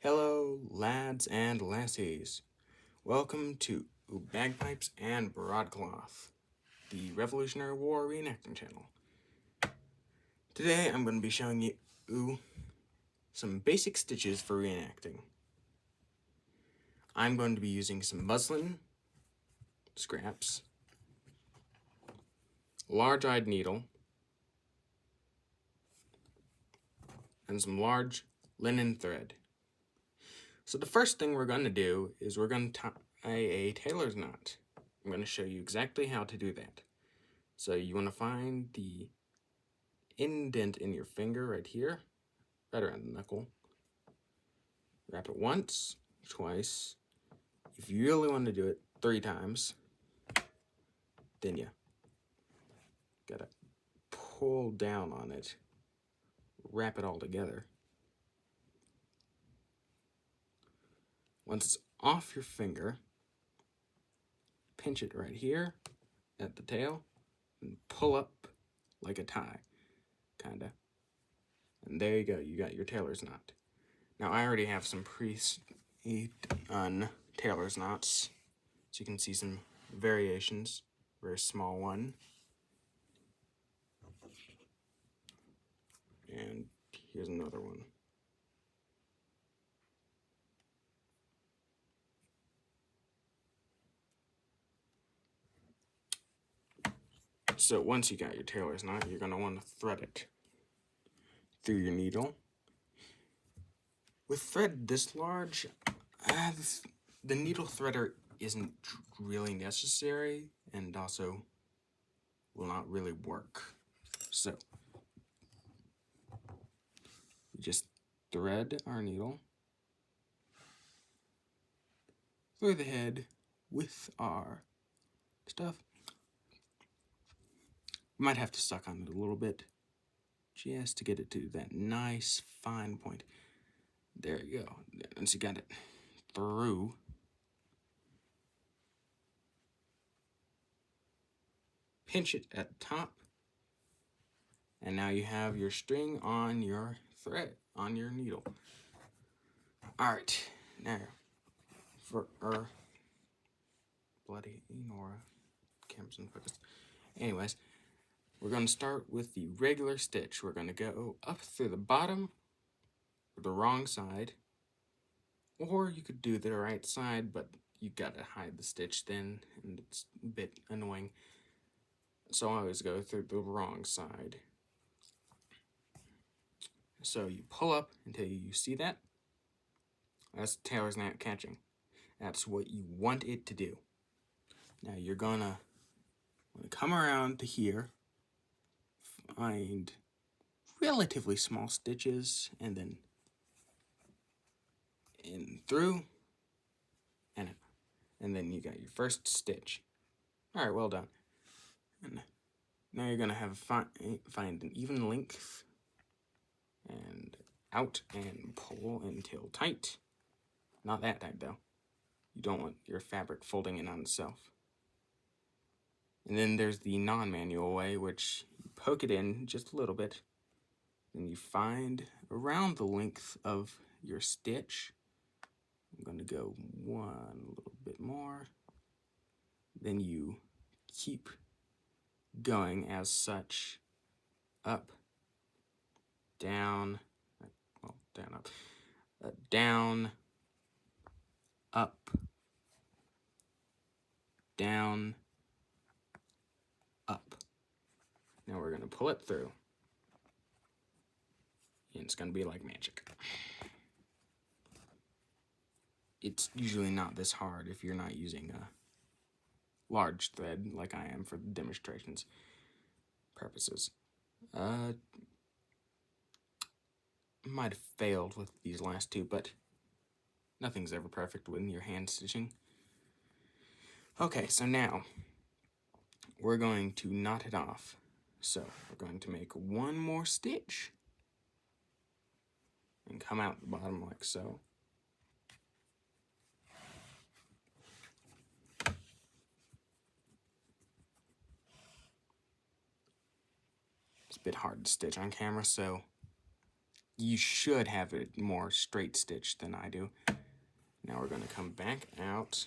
Hello, lads and lassies. Welcome to Bagpipes and Broadcloth, the Revolutionary War reenacting channel. Today I'm going to be showing you some basic stitches for reenacting. I'm going to be using some muslin scraps, large-eyed needle, and some large linen thread. So the first thing we're going to do is we're going to tie a tailor's knot. I'm going to show you exactly how to do that. So you want to find the indent in your finger right here, right around the knuckle. Wrap it once, twice. If you really want to do it 3 times, then you gotta pull down on it, wrap it all together. Once it's off your finger, pinch it right here at the tail and pull up like a tie, kinda. And there you go, you got your tailor's knot. Now I already have some pre-done tailor's knots, so you can see some variations. Very small one. And here's another one. So once you got your tailor's knot, you're going to want to thread it through your needle. With thread this large, the needle threader isn't really necessary and also will not really work. So we just thread our needle through the head with our stuff. We might have to suck on it a little bit just to get it to that nice fine point. There you go. Once you got it through, pinch it at the top, and now you have your string on your thread, on your needle. Alright, now for our bloody Nora, camera's unfocused. Anyways, we're going to start with the regular stitch. We're going to go up through the bottom, the wrong side, or you could do the right side, but you gotta hide the stitch then, and it's a bit annoying. So I always go through the wrong side. So you pull up until you see that. That's the tailor's knot catching. That's what you want it to do. Now you're gonna come around to here, find relatively small stitches, and then in through, and out. And then you got your first stitch. All right, well done. And now you're gonna have find an even length and out and pull until tight. Not that tight though. You don't want your fabric folding in on itself. And then there's the non-manual way, which you poke it in just a little bit. Then you find around the length of your stitch. I'm going to go one little bit more. Then you keep going as such, up, down, well, down, up, down, up, down, up. Now we're going to pull it through. And it's going to be like magic. It's usually not this hard if you're not using a large thread like I am for the demonstrations purposes. Might have failed with these last two, but nothing's ever perfect when you're hand stitching. Okay, so now we're going to knot it off. So we're going to make one more stitch and come out the bottom like so. It's a bit hard to stitch on camera, so you should have a more straight stitch than I do. Now we're going to come back out,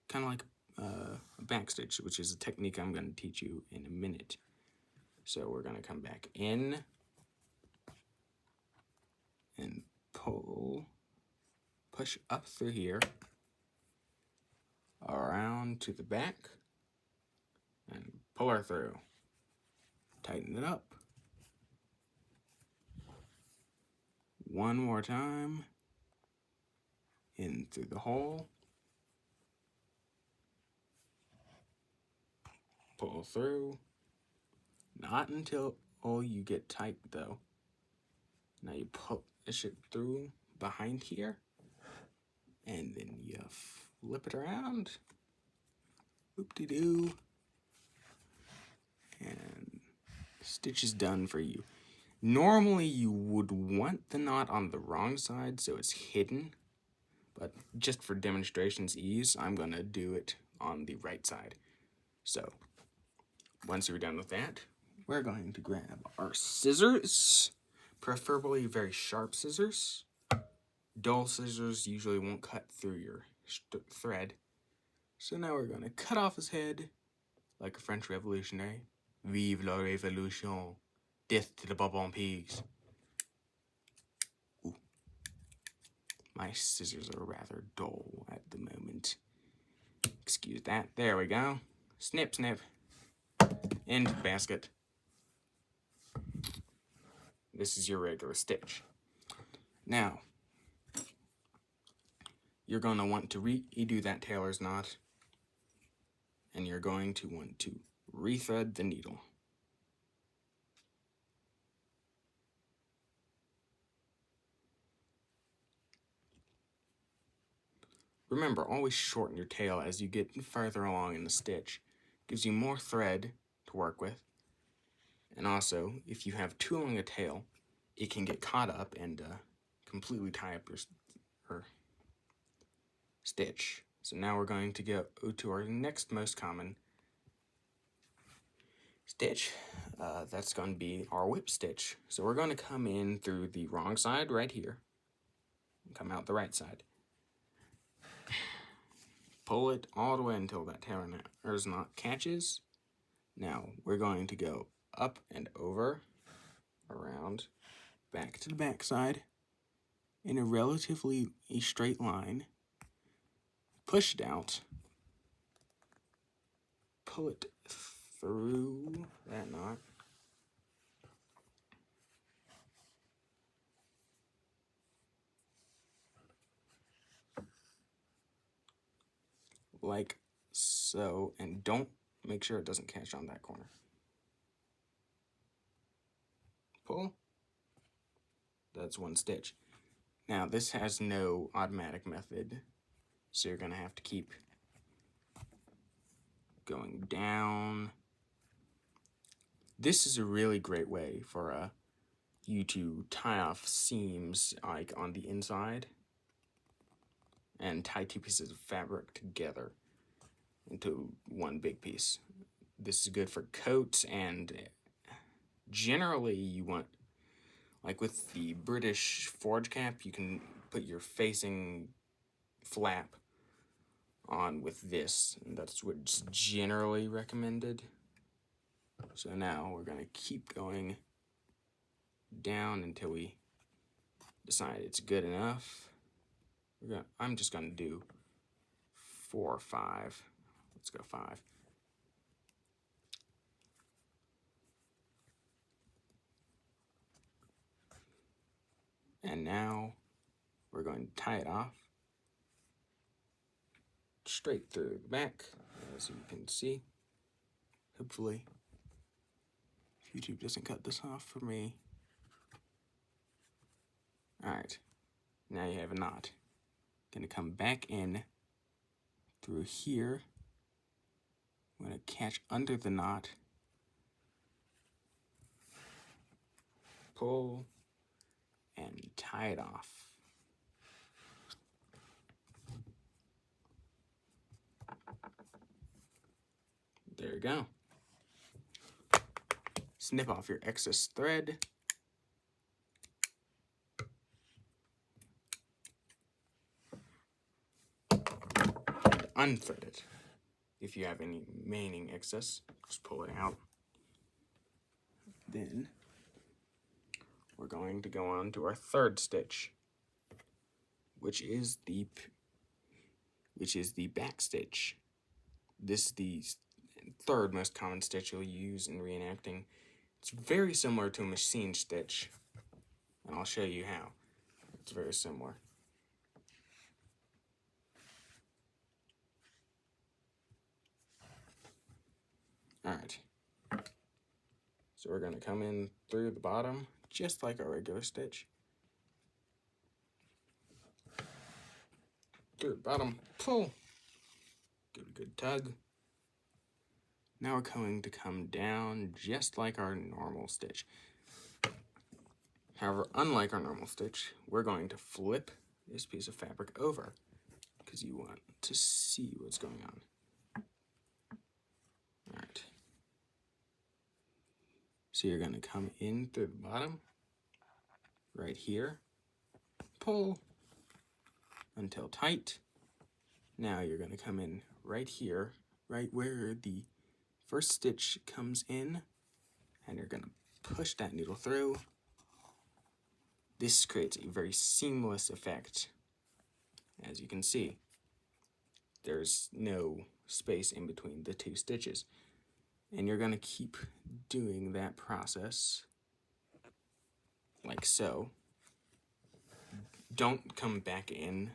kind of like a backstitch, which is a technique I'm going to teach you in a minute. So we're going to come back in and push up through here, around to the back, and pull her through. Tighten it up. One more time. In through the hole. Pull through. Not until you get tight though. Now you push it through behind here. And then you flip it around. Whoop-de-doo. And stitch is done for you. Normally you would want the knot on the wrong side so it's hidden. But just for demonstration's ease, I'm going to do it on the right side. So, once you're done with that, we're going to grab our scissors, preferably very sharp scissors. Dull scissors usually won't cut through your thread. So now we're going to cut off his head like a French revolutionary. Vive la révolution. Death to the Bourbon pigs. Ooh. My scissors are rather dull at the moment. Excuse that. There we go. Snip, snip. Into the basket. This is your regular stitch. Now, you're going to want to redo that tailor's knot, and you're going to want to rethread the needle. Remember, always shorten your tail as you get further along in the stitch. Gives you more thread to work with. And also, if you have too long a tail, it can get caught up and completely tie up your stitch. So now we're going to go to our next most common stitch. That's going to be our whip stitch. So we're going to come in through the wrong side right here. Come out the right side. Pull it all the way until that tailor's knot catches. Now we're going to go up and over, around, back to the back side in a relatively straight line. Push it out. Pull it through that knot. Like so, and don't make sure it doesn't catch on that corner. Pull. That's one stitch. Now this has no automatic method, so you're going to have to keep going down. This is a really great way for you to tie off seams like on the inside and tie two pieces of fabric together into one big piece. This is good for coats, and generally you want, like with the British forage cap, you can put your facing flap on with this, and that's what's generally recommended. So now we're going to keep going down until we decide it's good enough. I'm just going to do 4 or 5. Let's go 5. And now we're going to tie it off straight through the back, as you can see. Hopefully, YouTube doesn't cut this off for me. Alright, now you have a knot. Gonna come back in through here. I'm gonna catch under the knot. Pull and tie it off. There you go. Snip off your excess thread. unthread it. If you have any remaining excess, just pull it out. Then we're going to go on to our third stitch, which is the backstitch. This is the third most common stitch you'll use in reenacting. It's very similar to a machine stitch, and I'll show you how. It's very similar. Alright, so we're going to come in through the bottom, just like our regular stitch. Through the bottom, pull. Give it a good tug. Now we're going to come down just like our normal stitch. However, unlike our normal stitch, we're going to flip this piece of fabric over because you want to see what's going on. Alright. So you're going to come in through the bottom, right here, pull until tight. Now you're going to come in right here, right where the first stitch comes in, and you're going to push that needle through. This creates a very seamless effect. As you can see, there's no space in between the two stitches. And you're going to keep doing that process like so. Don't come back in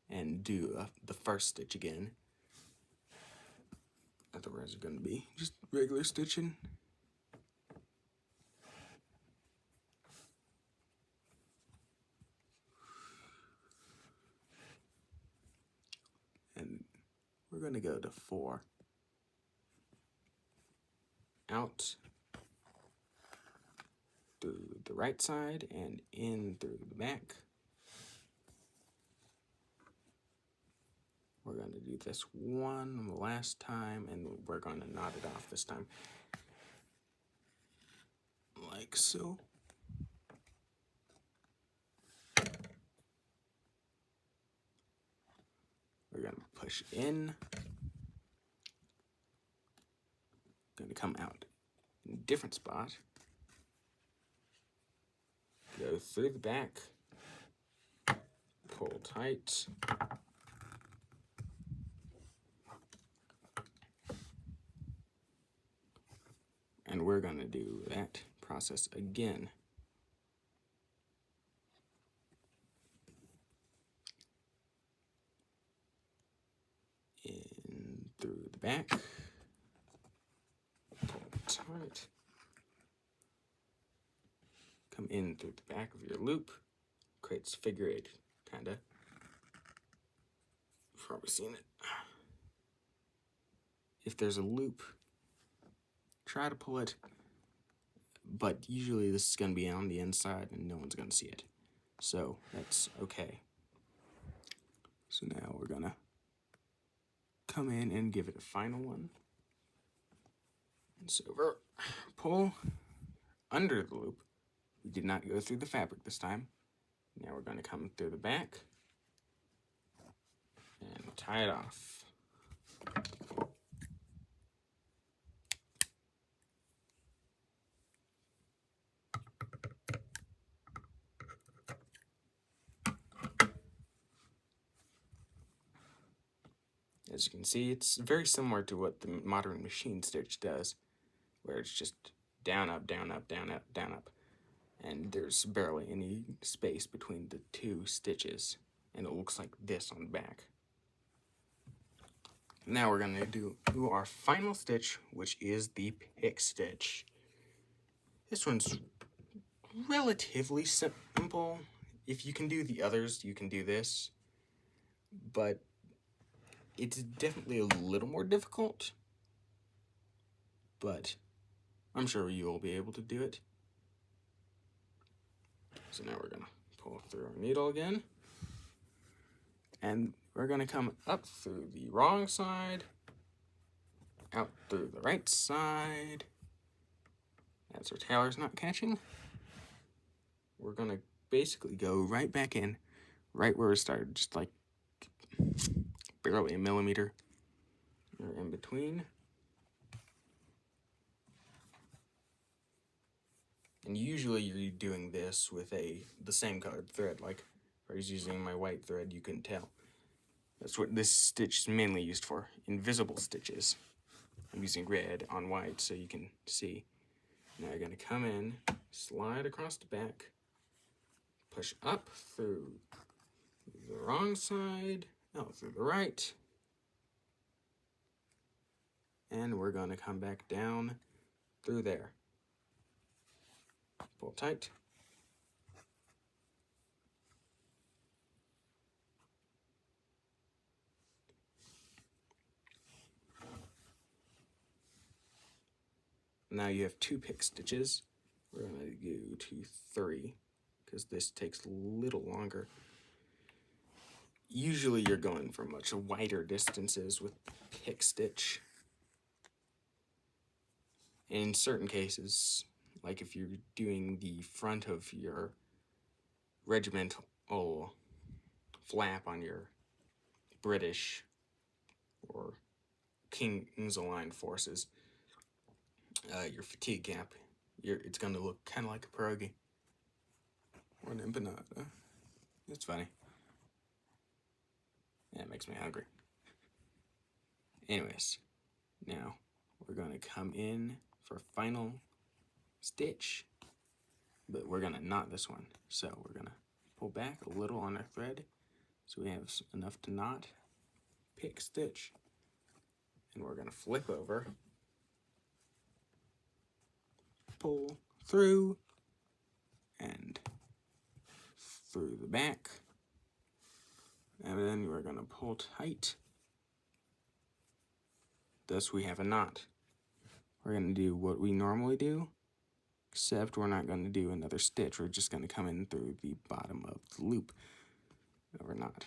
and do the first stitch again. Otherwise, you're going to be just regular stitching. And we're going to go to 4. Out through the right side and in through the back. We're going to do this one last time, and we're going to knot it off this time. Like so. We're going to push in. Going to come out in a different spot. Go through the back. Pull tight. And we're going to do that process again. In through the back. Pull tight. Come in through the back of your loop. Creates figure 8, kinda. You've probably seen it. If there's a loop, try to pull it, but usually this is going to be on the inside and no one's going to see it. So that's okay. So now we're going to come in and give it a final one. It's over. Pull under the loop. We did not go through the fabric this time. Now we're going to come through the back and tie it off. As you can see, it's very similar to what the modern machine stitch does, where it's just down, up, down, up, down, up, down, up. And there's barely any space between the two stitches, and it looks like this on the back. Now we're going to do our final stitch, which is the pict stitch. This one's relatively simple. If you can do the others, you can do this, but it's definitely a little more difficult, but I'm sure you will be able to do it. So now we're going to pull through our needle again, and we're going to come up through the wrong side, out through the right side. As our tailor's not catching, we're going to basically go right back in, right where we started, just like barely a millimeter or in between. And usually you're doing this with the same colored thread. Like if I was using my white thread, you couldn't tell. That's what this stitch is mainly used for, invisible stitches. I'm using red on white so you can see. Now you're going to come in, slide across the back, push up through the wrong side, through the right, and we're going to come back down through there. Pull tight. Now you have 2 pick stitches. We're going to go to 3 because this takes a little longer. Usually you're going for much wider distances with pick stitch. In certain cases, like if you're doing the front of your regimental flap on your British or King's Aligned forces, your fatigue cap, it's going to look kind of like a pierogi or an empanada. It's funny. Yeah, it makes me hungry. Anyways, now we're going to come in for final stitch, but we're going to knot this one. So we're going to pull back a little on our thread so we have enough to knot, pick stitch, and we're going to flip over, pull through, and through the back, and then we're going to pull tight. Thus we have a knot. We're going to do what we normally do, except we're not going to do another stitch. We're just going to come in through the bottom of the loop of our knot.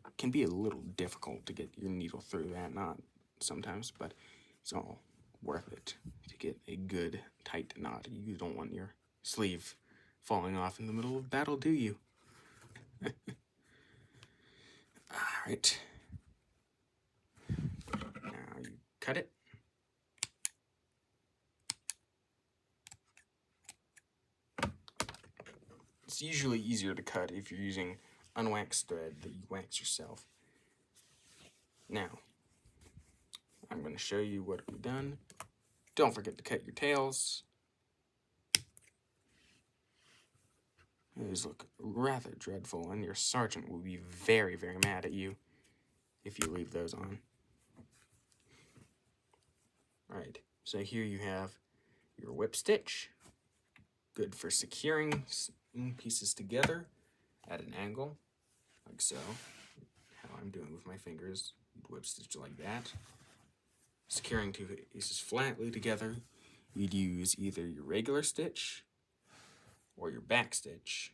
It can be a little difficult to get your needle through that knot sometimes, but it's all worth it to get a good tight knot. You don't want your sleeve falling off in the middle of battle, do you? Alright. Now you cut it. It's usually easier to cut if you're using unwaxed thread that you wax yourself. Now, I'm going to show you what we've done. Don't forget to cut your tails. These look rather dreadful, and your sergeant will be very, very mad at you if you leave those on. Alright, so here you have your whip stitch. Good for securing pieces together at an angle, like so. How I'm doing with my fingers, whip stitch like that. Securing 2 pieces flatly together, you'd use either your regular stitch or your backstitch,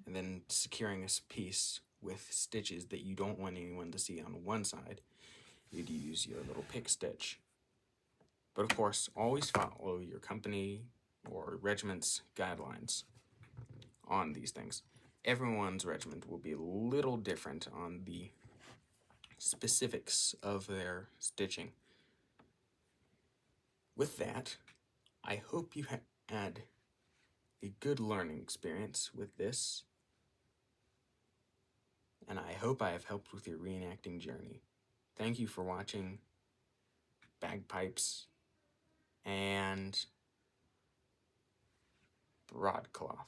and then securing a piece with stitches that you don't want anyone to see on one side, you'd use your little pick stitch. But of course, always follow your company or regiment's guidelines on these things. Everyone's regiment will be a little different on the specifics of their stitching. With that, I hope you had a good learning experience with this, and I hope I have helped with your reenacting journey. Thank you for watching Bagpipes and Broadcloth.